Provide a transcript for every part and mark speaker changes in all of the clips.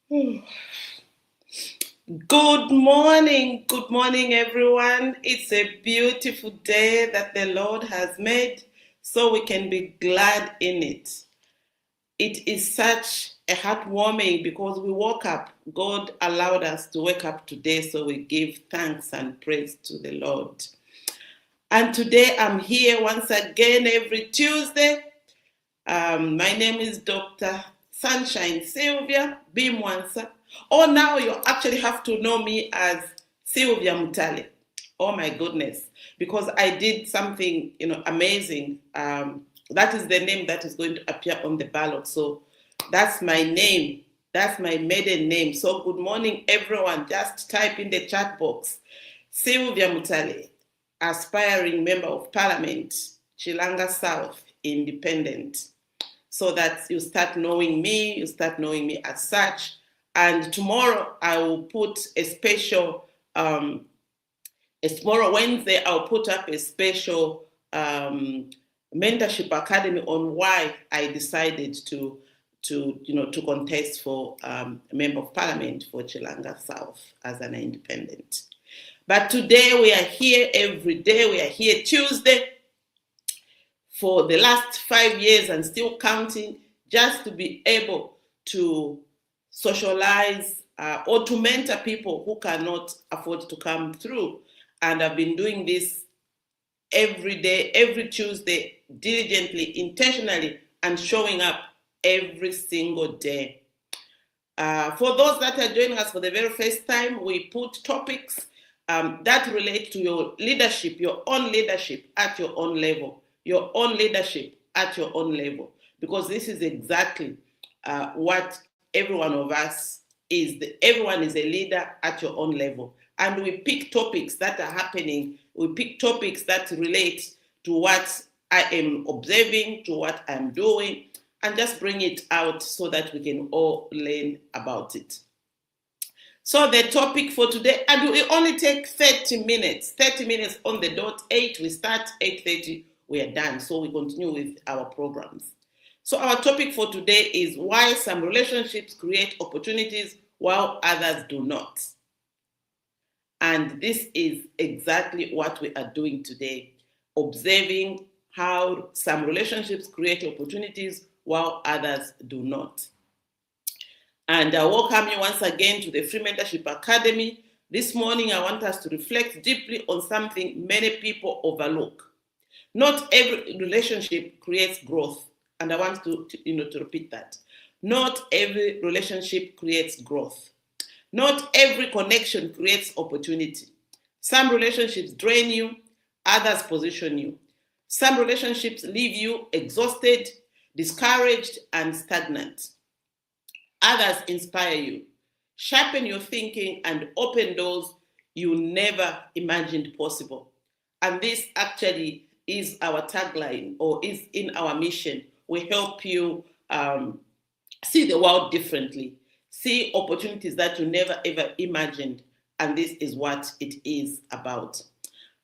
Speaker 1: Good morning, everyone. It's a beautiful day that the Lord has made, so we can be glad in it. It is such a heartwarming because we woke up. God allowed us to wake up today, so we give thanks and praise to the Lord. And today I'm here once again every Tuesday. My name is Dr. Sunshine Sylvia B. Mwansa. Or now you actually have to know me as Sylvia Mutale. Oh my goodness, because I did something, amazing. That is the name that is going to appear on the ballot. So that's my name. That's my maiden name. So good morning, everyone. Just type in the chat box, Sylvia Mutale, aspiring member of Parliament, Chilanga South, Independent, so that you start knowing me as such. And tomorrow I will put a special, tomorrow Wednesday, I'll put up a special mentorship academy on why I decided to contest for member of parliament for Chilanga South as an independent. But today we are here every day. We are here Tuesday for the last 5 years and still counting, just to be able to socialize or to mentor people who cannot afford to come through. And I've been doing this every day, every Tuesday, diligently, intentionally, and showing up every single day. For those that are joining us for the very first time, we put topics that relate to your leadership, your own leadership at your own level. Your own leadership at your own level, because this is exactly what every one of us is. Everyone is a leader at your own level, and we pick topics that are happening. We pick topics that relate to what I am observing, to what I'm doing, and just bring it out so that we can all learn about it. So the topic for today, and we only take 30 minutes on the dot. 8 we start, 8:30 we are done. So we continue with our programs. So our topic for today is why some relationships create opportunities while others do not. And this is exactly what we are doing today, observing how some relationships create opportunities while others do not. And I welcome you once again to the Free Mentorship Academy. This morning, I want us to reflect deeply on something many people overlook. Not every relationship creates growth. And I want to repeat that. Not every relationship creates growth. Not every connection creates opportunity. Some relationships drain you, others position you. Some relationships leave you exhausted, discouraged, and stagnant. Others inspire you, sharpen your thinking, and open doors you never imagined possible. And this actually is our tagline, or is in our mission. We help you see the world differently, see opportunities that you never ever imagined. And this is what it is about.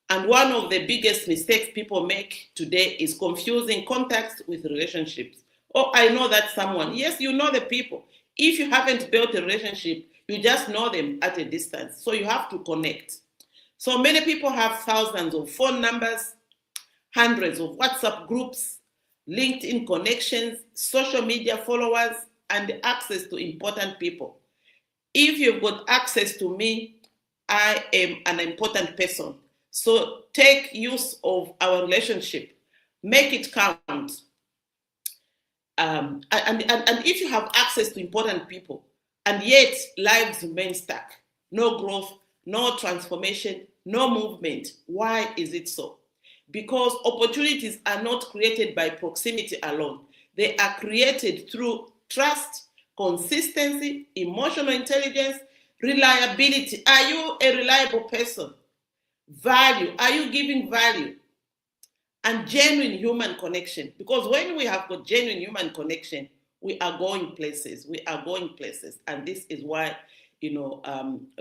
Speaker 1: And one of the biggest mistakes people make today is confusing contacts with relationships. Oh, I know that someone. Yes, you know the people. If you haven't built a relationship, you just know them at a distance. So you have to connect. So many people have thousands of phone numbers, hundreds of WhatsApp groups, LinkedIn connections, social media followers, and access to important people. If you've got access to me, I am an important person. So take use of our relationship. Make it count. And if you have access to important people, and yet lives remain stuck, no growth, no transformation, no movement, why is it so? Because opportunities are not created by proximity alone. They are created through trust, consistency, emotional intelligence, reliability. Are you a reliable person? Value. Are you giving value? And genuine human connection. Because when we have got genuine human connection, we are going places. We are going places. And this is why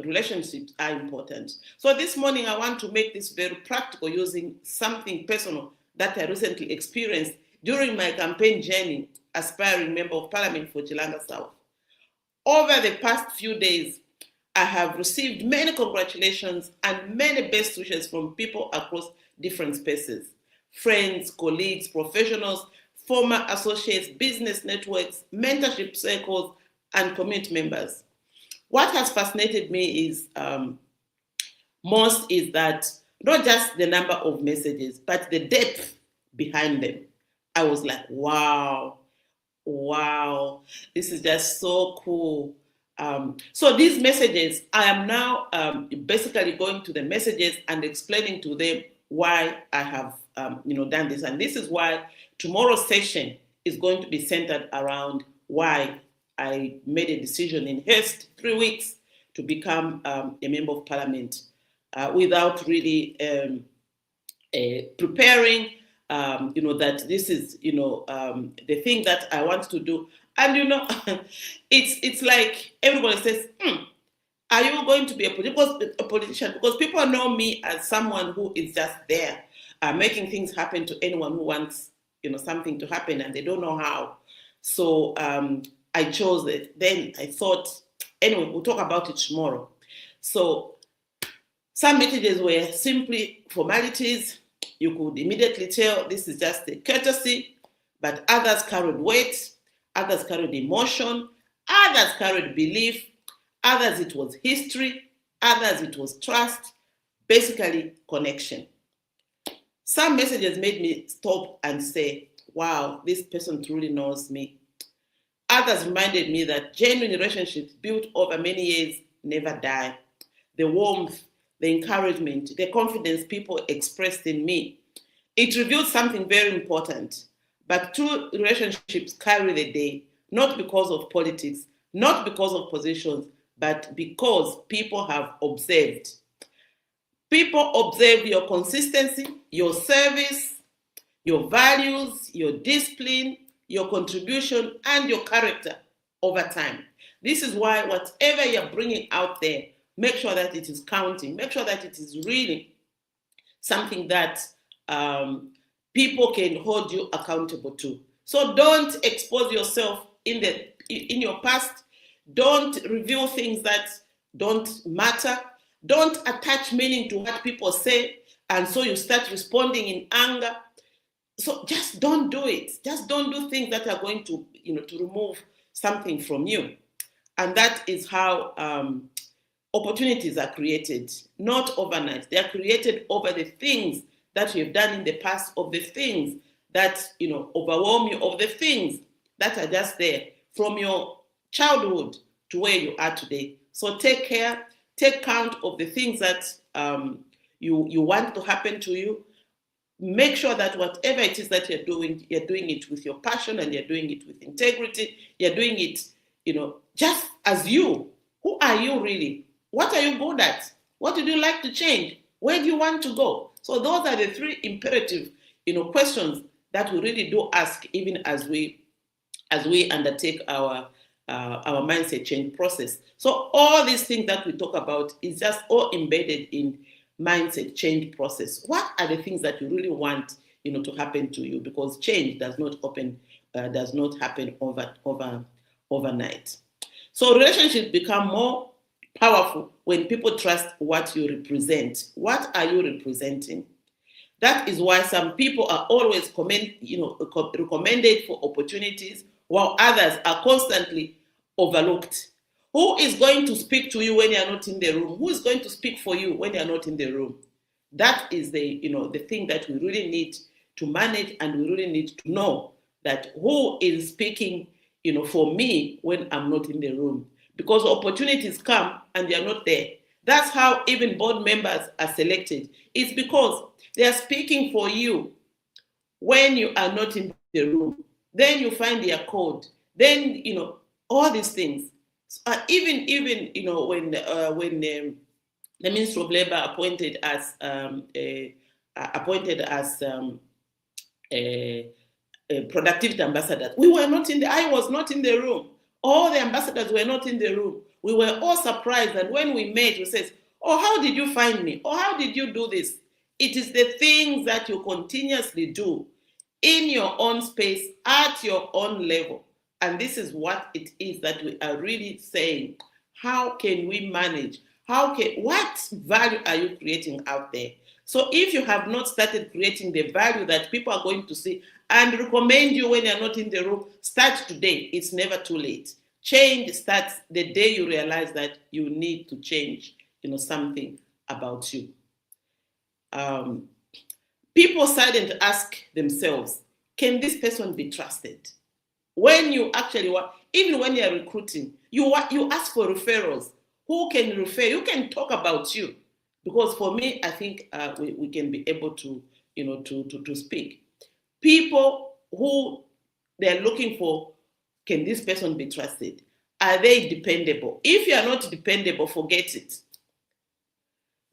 Speaker 1: relationships are important. So this morning, I want to make this very practical using something personal that I recently experienced during my campaign journey, aspiring member of parliament for Chilanga South. Over the past few days, I have received many congratulations and many best wishes from people across different spaces: friends, colleagues, professionals, former associates, business networks, mentorship circles, and community members. What has fascinated me is most is that not just the number of messages, but the depth behind them. I was like, wow, wow, this is just so cool. So these messages, I am now basically going to the messages and explaining to them why I have done this. And this is why tomorrow's session is going to be centered around why I made a decision in haste, 3 weeks, to become a member of parliament without really preparing, that this is, the thing that I want to do. And, it's like everybody says, are you going to be a politician? Because people know me as someone who is just there, making things happen to anyone who wants, something to happen and they don't know how. So I chose it. Then I thought, anyway, we'll talk about it tomorrow. So some messages were simply formalities. You could immediately tell this is just a courtesy, but others carried weight, others carried emotion, others carried belief, others it was history, others it was trust, basically connection. Some messages made me stop and say, wow, this person truly knows me. Others reminded me that genuine relationships built over many years never die. The warmth, the encouragement, the confidence people expressed in me, it revealed something very important. But true relationships carry the day, not because of politics, not because of positions, but because people have observed. People observe your consistency, your service, your values, your discipline, your contribution, and your character over time. This is why whatever you're bringing out there, make sure that it is counting. Make sure that it is really something that people can hold you accountable to. So don't expose yourself in your past. Don't reveal things that don't matter. Don't attach meaning to what people say, and so you start responding in anger. So just don't do it. Just don't do things that are going to, to remove something from you. And that is how opportunities are created, not overnight. They are created over the things that you have done in the past, of the things that, overwhelm you, of the things that are just there from your childhood to where you are today. So take care, take count of the things that you want to happen to you. Make sure that whatever it is that you're doing it with your passion, and you're doing it with integrity. You're doing it, just as you. Who are you really? What are you good at? What would you like to change? Where do you want to go? So those are the 3 imperative, questions that we really do ask, even as we undertake our mindset change process. So all these things that we talk about is just all embedded in mindset change process. What are the things that you really want, to happen to you? Because change does not happen overnight. So relationships become more powerful when people trust what you represent. What are you representing? That is why some people are always recommended for opportunities, while others are constantly overlooked. Who is going to speak to you when you are not in the room? Who is going to speak for you when you are not in the room? That is the thing that we really need to manage, and we really need to know that who is speaking, for me when I'm not in the room. Because opportunities come and they are not there. That's how even board members are selected. It's because they are speaking for you when you are not in the room. Then you find their code. Then, all these things. Even when the Minister of Labour appointed as productivity ambassadors, I was not in the room. All the ambassadors were not in the room. We were all surprised, and when we met, we said, oh, how did you find me? Or how did you do this? It is the things that you continuously do in your own space, at your own level. And this is what it is that we are really saying. How can we manage? What value are you creating out there? So if you have not started creating the value that people are going to see and recommend you when you're not in the room, start today. It's never too late. Change starts the day you realize that you need to change, something about you. People silently ask themselves, can this person be trusted? When you actually even when you're recruiting, you ask for referrals. Who can refer? You can talk about you, because for me, I think we can be able to, to speak. People who they're looking for, can this person be trusted? Are they dependable? If you are not dependable, forget it.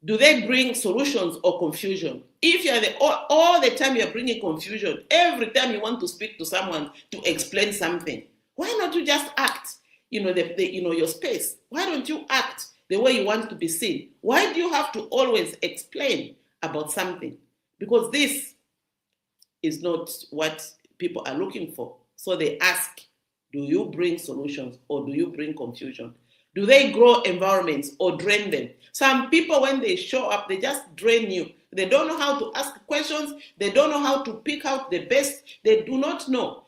Speaker 1: Do they bring solutions or confusion? If you are all the time you're bringing confusion, every time you want to speak to someone to explain something, why not you just act, your space? Why don't you act the way you want to be seen? Why do you have to always explain about something? Because this is not what people are looking for. So they ask, do you bring solutions or do you bring confusion? Do they grow environments or drain them? Some people, when they show up, they just drain you. They don't know how to ask questions. They don't know how to pick out the best. They do not know.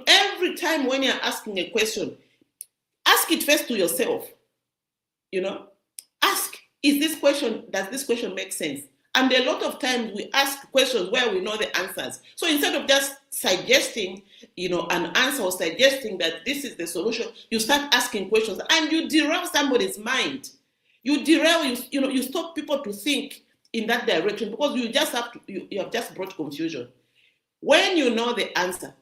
Speaker 1: Every time when you're asking a question, ask it first to yourself. Ask, does this question make sense? And a lot of times we ask questions where we know the answers. So instead of just suggesting, an answer or suggesting that this is the solution, you start asking questions and you derail somebody's mind. You stop people to think in that direction, because you have just brought confusion. When you know the answer,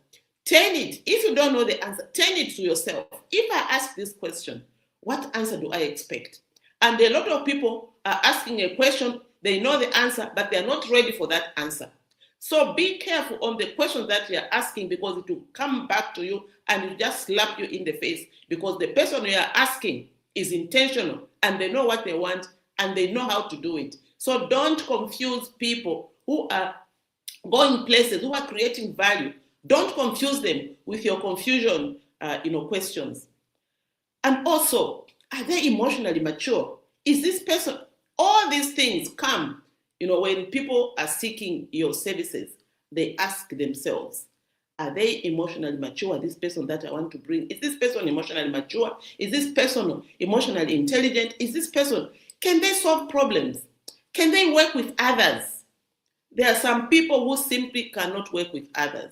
Speaker 1: turn it. If you don't know the answer, turn it to yourself. If I ask this question, what answer do I expect? And a lot of people are asking a question, they know the answer, but they're not ready for that answer. So be careful on the questions that you're asking, because it will come back to you and it will just slap you in the face, because the person you are asking is intentional and they know what they want and they know how to do it. So don't confuse people who are going places, who are creating value. Don't confuse them with your confusion, questions. And also, are they emotionally mature? Is this person, all these things come, when people are seeking your services, they ask themselves, are they emotionally mature? This person that I want to bring, is this person emotionally mature? Is this person emotionally intelligent? Is this person, can they solve problems? Can they work with others? There are some people who simply cannot work with others.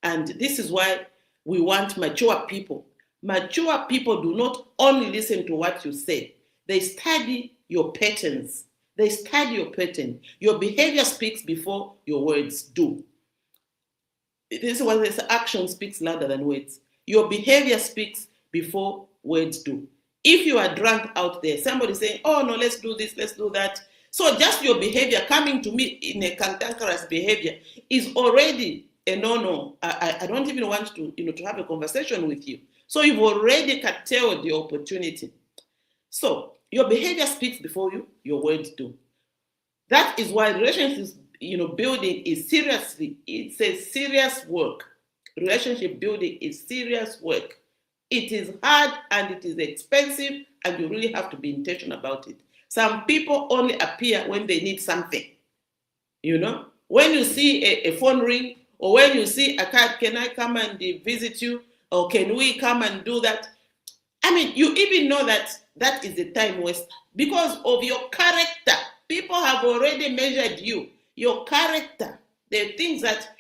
Speaker 1: And this is why we want mature people. Mature people do not only listen to what you say, they study your patterns. They study your pattern. Your behavior speaks before your words do. This is what they say, action speaks louder than words. Your behavior speaks before words do. If you are drunk out there, somebody saying, oh no, let's do this, let's do that. So just your behavior coming to me in a cantankerous behavior is already a no-no. I don't even want to, to have a conversation with you. So you've already curtailed the opportunity. So your behavior speaks before your words do. That is why relationships, building is it's a serious work. Relationship building is serious work. It is hard and it is expensive, and you really have to be intentional about it. Some people only appear when they need something. When you see a phone ring, or when you see a card, can I come and visit you? Or can we come and do that? I mean, you even know that is a time waster because of your character. People have already measured you. Your character, the things that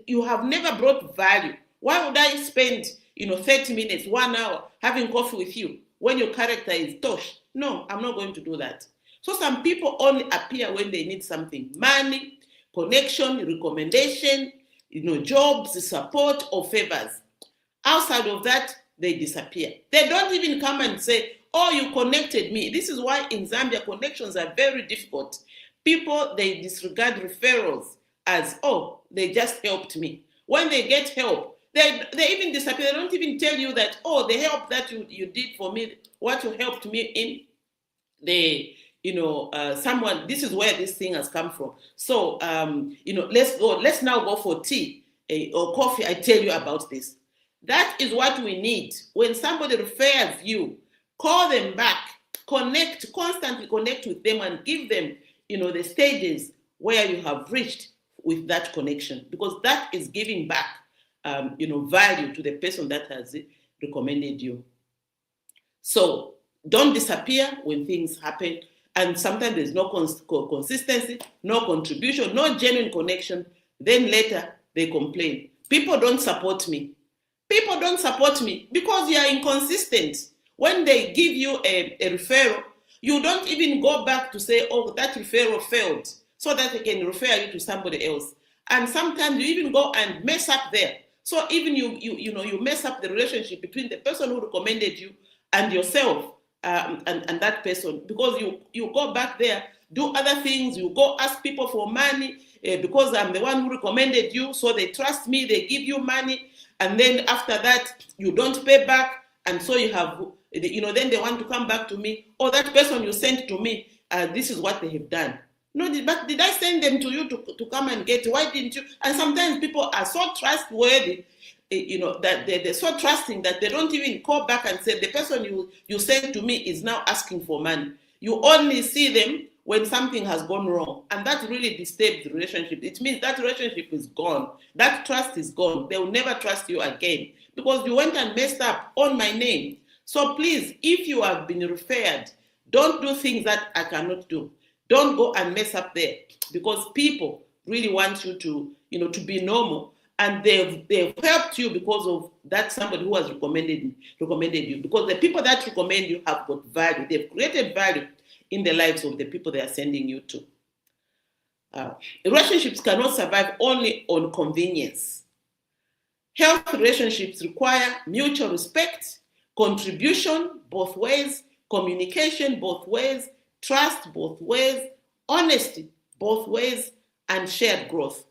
Speaker 1: you have never brought value. Why would I spend, 30 minutes, 1 hour having coffee with you when your character is tosh? No, I'm not going to do that. So some people only appear when they need something: money, connection, recommendation, jobs, support, or favors. Outside of that, they disappear. They don't even come and say, oh, you connected me. This is why in Zambia, connections are very difficult. People, they disregard referrals as, oh, they just helped me. When they get help, they even disappear. They don't even tell you that, oh, the help that you did for me, what you helped me in, someone, this is where this thing has come from. So, let's now go for tea or coffee. I tell you about this. That is what we need. When somebody refers you, call them back, constantly connect with them and give them, the stages where you have reached with that connection, because that is giving back, value to the person that has recommended you. So don't disappear when things happen. And sometimes there's no consistency, no contribution, no genuine connection. Then later they complain. People don't support me. People don't support me because you are inconsistent. When they give you a referral, you don't even go back to say, oh, that referral failed, so that they can refer you to somebody else. And sometimes you even go and mess up there. So even you mess up the relationship between the person who recommended you and yourself, and that person, because you go back there, do other things, you go ask people for money, because I'm the one who recommended you, so they trust me, they give you money, and then after that, you don't pay back, and so you have, then they want to come back to me, oh, that person you sent to me, this is what they have done. No, but did I send them to you to come and get? Why didn't you? And sometimes people are so trustworthy, that they're so trusting that they don't even call back and say, the person you sent to me is now asking for money. You only see them when something has gone wrong. And that really disturbs the relationship. It means that relationship is gone. That trust is gone. They will never trust you again because you went and messed up on my name. So please, if you have been referred, don't do things that I cannot do. Don't go and mess up there, because people really want you to be normal, and they've helped you because of that somebody who has recommended you. Because the people that recommend you have got value. They've created value in the lives of the people they are sending you to. Relationships cannot survive only on convenience. Healthy relationships require mutual respect, contribution both ways, communication both ways, trust both ways, honesty both ways, and shared growth.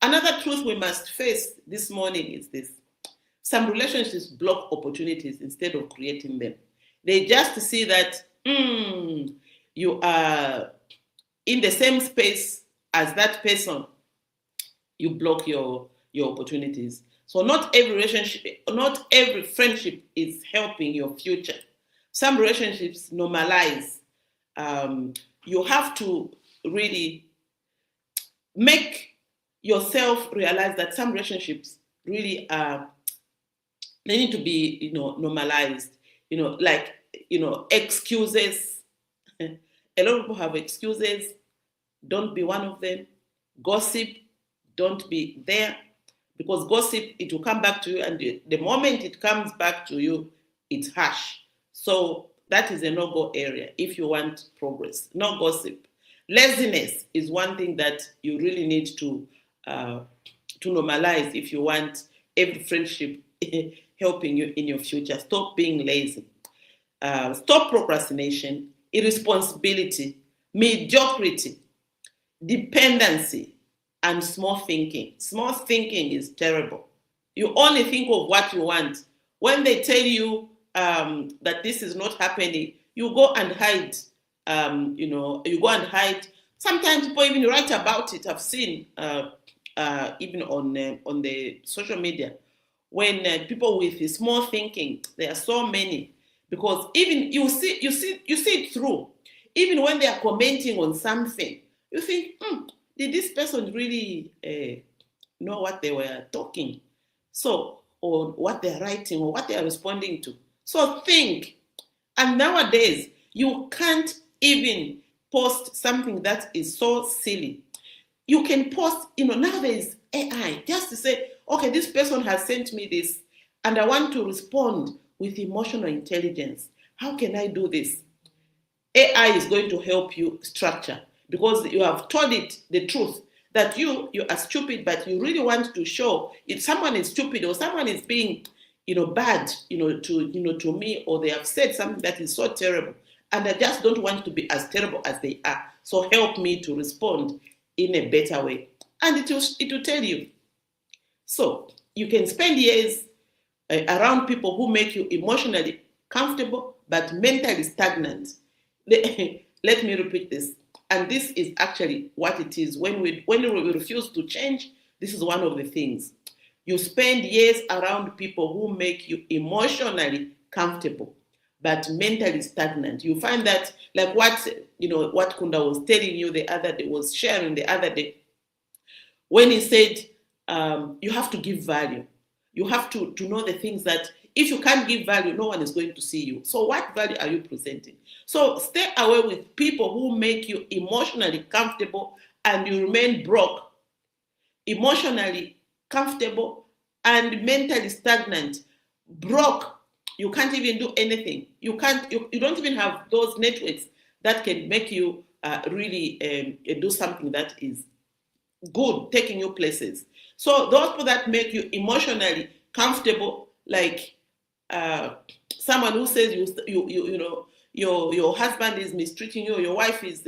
Speaker 1: Another truth we must face this morning is this. Some relationships block opportunities instead of creating them. They just see that you are in the same space as that person, you block your opportunities. So not every relationship, not every friendship is helping your future. Some relationships normalize. You have to really make yourself realize that some relationships really they need to be normalized. Excuses. A lot of people have excuses. Don't be one of them. Gossip, don't be there, because gossip, it will come back to you, and the moment it comes back to you, it's harsh. So that is a no-go area if you want progress. No gossip. Laziness is one thing that you really need to normalize if you want every friendship helping you in your future. Stop being lazy. Stop procrastination, irresponsibility, mediocrity, dependency, and small thinking. Small thinking is terrible. You only think of what you want. When they tell you that this is not happening, you go and hide. You go and hide. Sometimes people even write about it. I've seen even on the social media, when people with small thinking, there are so many, because even you see it through. Even when they are commenting on something, you think, did this person really know what they were talking? So, or what they're writing, or what they are responding to. So think. And nowadays, you can't even post something that is so silly. You can post, now there is AI, just to say, okay, this person has sent me this, and I want to respond with emotional intelligence. How can I do this? AI is going to help you structure, because you have told it the truth that you are stupid, but you really want to show if someone is stupid or someone is being, bad, to me, or they have said something that is so terrible, and I just don't want to be as terrible as they are. So help me to respond in a better way, and it will tell you. So you can spend years around people who make you emotionally comfortable but mentally stagnant. Let me repeat this. And this is actually what it is. When we refuse to change, this is one of the things. You spend years around people who make you emotionally comfortable, but mentally stagnant. You find that, like what Kunda was telling you the other day, was sharing the other day, when he said, you have to give value. You have to know the things that if you can't give value, no one is going to see you. So what value are you presenting? So stay away with people who make you emotionally comfortable and you remain broke, emotionally comfortable and mentally stagnant. Broke, you can't even do anything. You don't even have those networks that can make you really do something that is good, taking you places. So those people that make you emotionally comfortable, like someone who says your husband is mistreating you, your wife is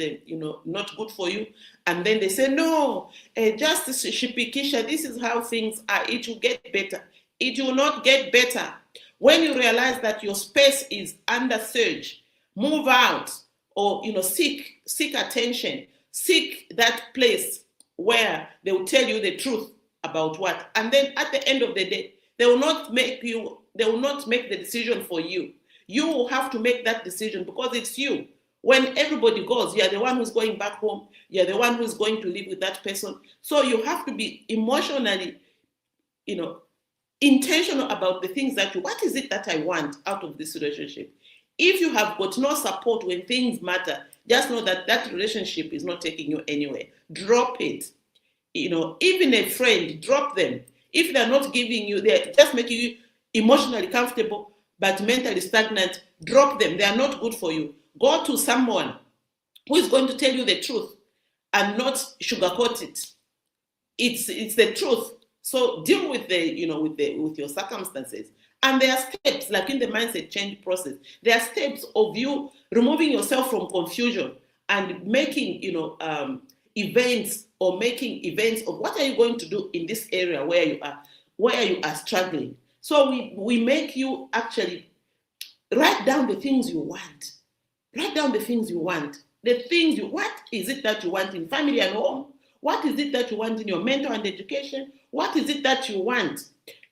Speaker 1: not good for you, and then they say, no, just Shipikisha, this is how things are, it will get better. It will not get better. When you realize that your space is under siege, move out, or seek attention, seek that place where they will tell you the truth about what, and then at the end of the day, they will not make the decision for you. You will have to make that decision because it's you. When everybody goes, you're the one who's going back home, you're the one who's going to live with that person. So you have to be emotionally, intentional about the things that what is it that I want out of this relationship? If you have got no support when things matter, just know that that relationship is not taking you anywhere. Drop it. Even a friend, drop them. If they're not giving you, they're just making you emotionally comfortable but mentally stagnant, drop them. They are not good for you. Go to someone who is going to tell you the truth and not sugarcoat it. It's the truth. So deal with with your circumstances. And there are steps, like in the mindset change process, there are steps of you removing yourself from confusion and making events of what are you going to do in this area where you are struggling. So we make you actually write down the things you want. Write down the things you want. What is it that you want in family and home? What is it that you want in your mental and education? What is it that you want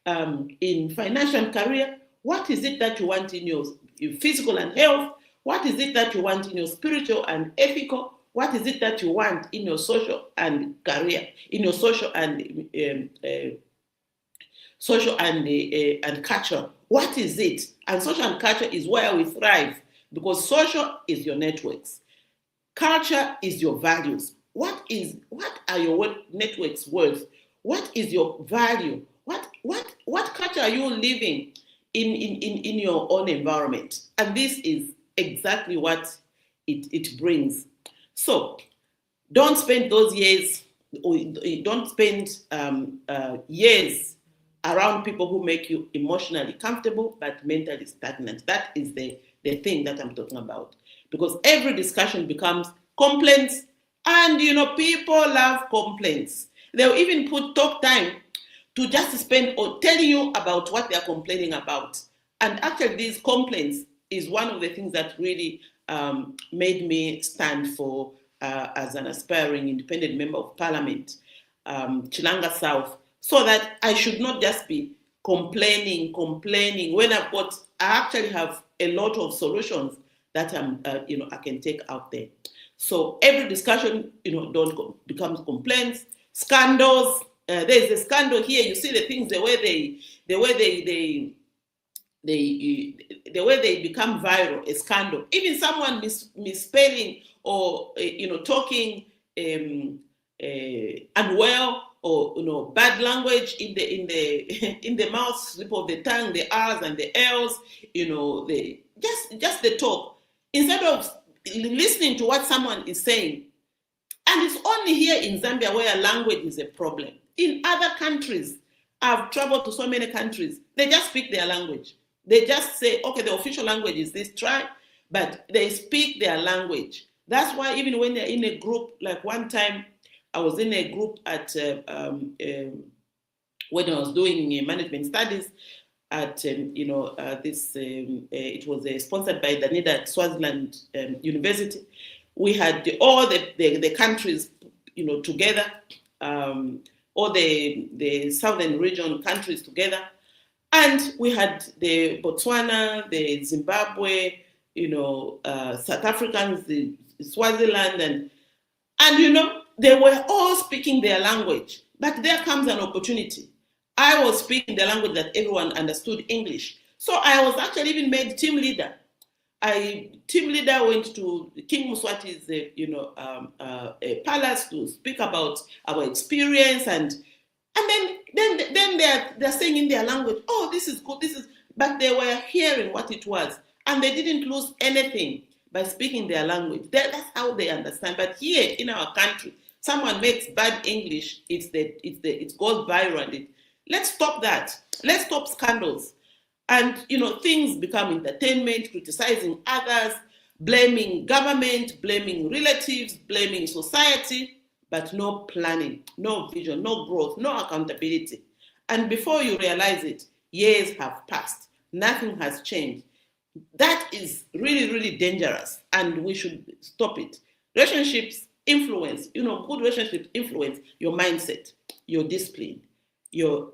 Speaker 1: in financial and career? What is it that you want in your physical and health? What is it that you want in your spiritual and ethical? What is it that you want in your social and career, in your social and culture? What is it? And social and culture is where we thrive, because social is your networks. Culture is your values. What are your networks worth? What is your value? What culture are you living in your own environment? And this is exactly what it brings. So don't spend those years, or don't spend years around people who make you emotionally comfortable but mentally stagnant. That is the thing that I'm talking about. Because every discussion becomes complaints, and people love complaints. They'll even put talk time to just spend or telling you about what they're complaining about. And actually, these complaints is one of the things that really made me stand for, as an aspiring independent member of parliament, Chilanga South, so that I should not just be complaining when I actually have a lot of solutions that I can take out there. So every discussion, don't becomes complaints, scandals. There's a scandal here. You see the things, the way they become viral, a scandal. Even someone misspelling or talking unwell, or bad language in the mouth, slip of the tongue, the R's and the L's, just the talk, instead of listening to what someone is saying. And it's only here in Zambia where language is a problem. In other countries, I've traveled to so many countries, they just speak their language. They just say, okay, the official language is this tribe, but they speak their language. That's why even when they're in a group, like one time I was in a group at when I was doing management studies at it was sponsored by Danida Swaziland University. We had all the countries together, all the southern region countries together. And we had the Botswana, the Zimbabwe, South Africans, the Swaziland, and they were all speaking their language. But there comes an opportunity. I was speaking the language that everyone understood, English. So I was actually even made team leader. Team leader went to King Mswati's, palace to speak about our experience, and then they're saying in their language, oh, this is good, but they were hearing what it was, and they didn't lose anything by speaking their language. That's how they understand. But here in our country, someone makes bad English, it goes viral. Let's stop that. Let's stop scandals. And, things become entertainment, criticizing others, blaming government, blaming relatives, blaming society, but no planning, no vision, no growth, no accountability. And before you realize it, years have passed. Nothing has changed. That is really, really dangerous, and we should stop it. Relationships influence, good relationships influence your mindset, your discipline.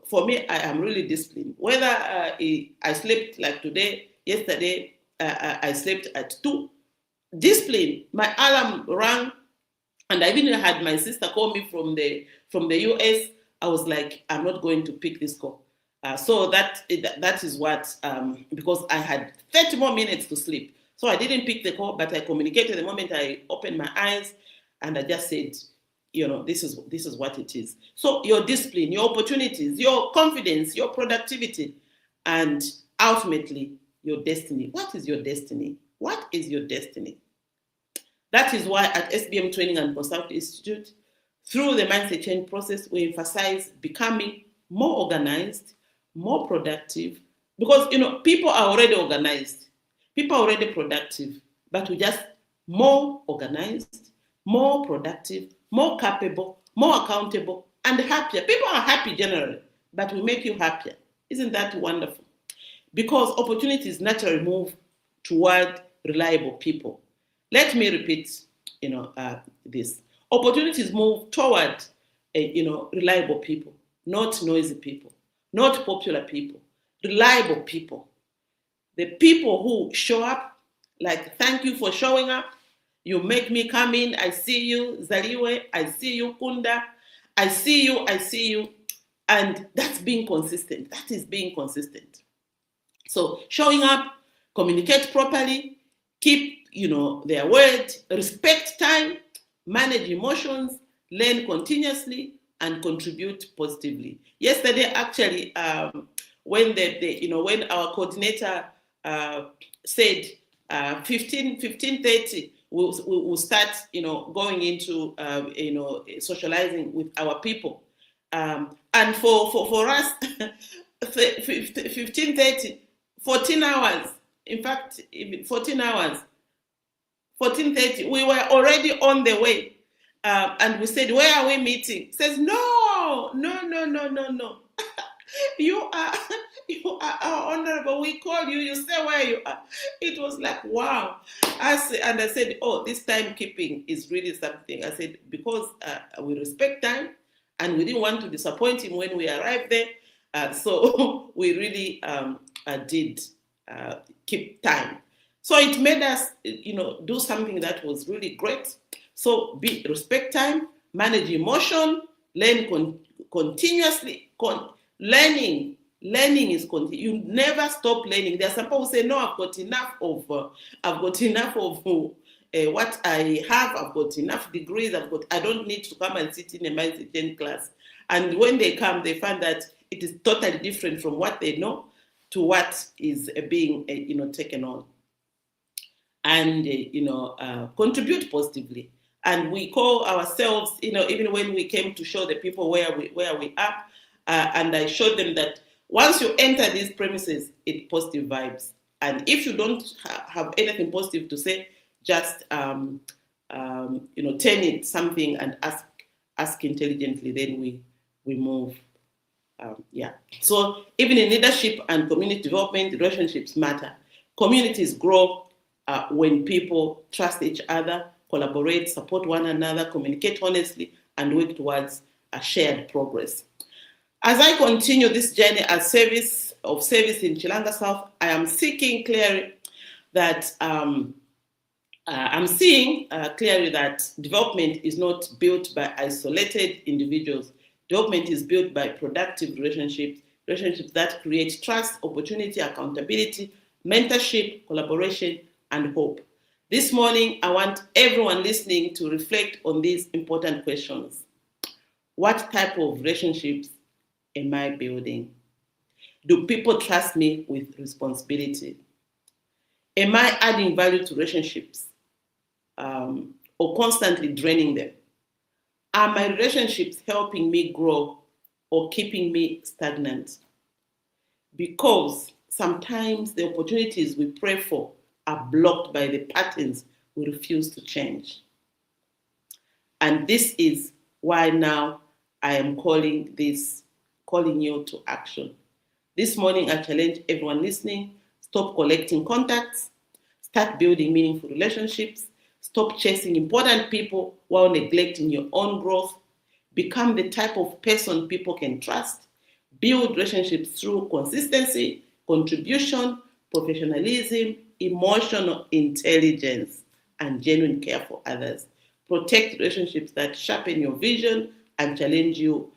Speaker 1: For me, I am really disciplined. Whether I slept like yesterday, I slept at 2. Discipline. My alarm rang, and I even had my sister call me from the US. I was like, I'm not going to pick this call. So that is what, because I had 30 more minutes to sleep. So I didn't pick the call, but I communicated the moment I opened my eyes, and I just said, this is what it is. So your discipline, your opportunities, your confidence, your productivity, and ultimately your destiny. What is your destiny? What is your destiny? That is why at SBM Training and Consulting Institute, through the mindset change process, we emphasize becoming more organized, more productive, because people are already organized, people are already productive, but we just more organized, more productive, more capable, more accountable, and happier. People are happy generally, but we make you happier. Isn't that wonderful? Because opportunities naturally move toward reliable people. Let me repeat, this. Opportunities move toward, reliable people, not noisy people, not popular people, reliable people. The people who show up, like, thank you for showing up. You make me come in. I see you, Zaliwe. I see you, Kunda. I see you. And that's being consistent. That is being consistent. So showing up, communicate properly, keep, their word, respect time, manage emotions, learn continuously, and contribute positively. Yesterday, actually, when when our coordinator said 15:30, we'll start, going into, socializing with our people. And for us, 15:30, 14 hours. In fact, 14 hours. 14:30, we were already on the way. And we said, where are we meeting? He says, no. You are our honorable. We call you. You say where you are. It was like, wow. I said, oh, this timekeeping is really something. I said, because we respect time, and we didn't want to disappoint him when we arrived there. So we really did keep time. So it made us, do something that was really great. So respect time, manage emotion, learn continuously. Learning is continuous. You never stop learning. There are some people who say, no, I've got enough of what I have. I've got enough degrees. I don't need to come and sit in a mindset change class. And when they come, they find that it is totally different from what they know to what is being, taken on. And, contribute positively. And we call ourselves, even when we came to show the people where we are, and I showed them that once you enter these premises, it's positive vibes. And if you don't have anything positive to say, just, turn it something and ask intelligently, then we move. So even in leadership and community development, relationships matter. Communities grow when people trust each other, collaborate, support one another, communicate honestly, and work towards shared progress. As I continue this journey as service in Chilanga South, I am seeking clearly that I'm seeing clearly that development is not built by isolated individuals. Development is built by productive relationships that create trust, opportunity, accountability, mentorship, collaboration, and hope. This morning, I want everyone listening to reflect on these important questions. What type of relationships am I building? Do people trust me with responsibility? Am I adding value to relationships or constantly draining them? Are my relationships helping me grow or keeping me stagnant? Because sometimes the opportunities we pray for are blocked by the patterns we refuse to change. And this is why now I am calling you to action. This morning, I challenge everyone listening, stop collecting contacts, start building meaningful relationships, stop chasing important people while neglecting your own growth, become the type of person people can trust, build relationships through consistency, contribution, professionalism, emotional intelligence, and genuine care for others. Protect relationships that sharpen your vision and challenge your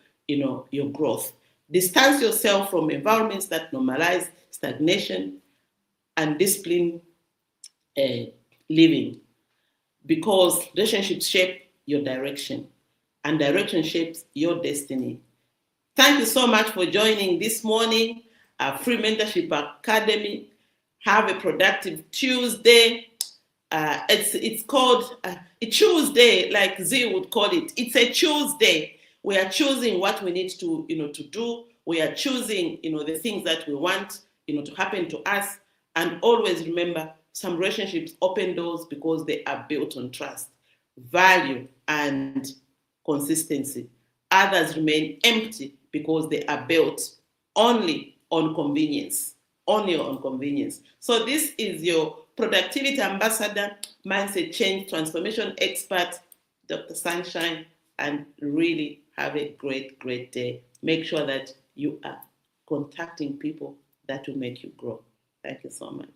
Speaker 1: growth. Distance yourself from environments that normalize stagnation and discipline living, because relationships shape your direction and direction shapes your destiny. Thank you so much for joining this morning, Free Mentorship Academy. Have a productive Tuesday. It's called a Tuesday, like Z would call it. It's a Tuesday. We are choosing what we need to do. We are choosing the things that we want to happen to us. And always remember, some relationships open doors because they are built on trust, value, and consistency. Others remain empty because they are built only on convenience. Only on convenience. So this is your productivity ambassador, mindset change transformation expert, Dr. Sunshine, and really have a great, great day. Make sure that you are contacting people that will make you grow. Thank you so much.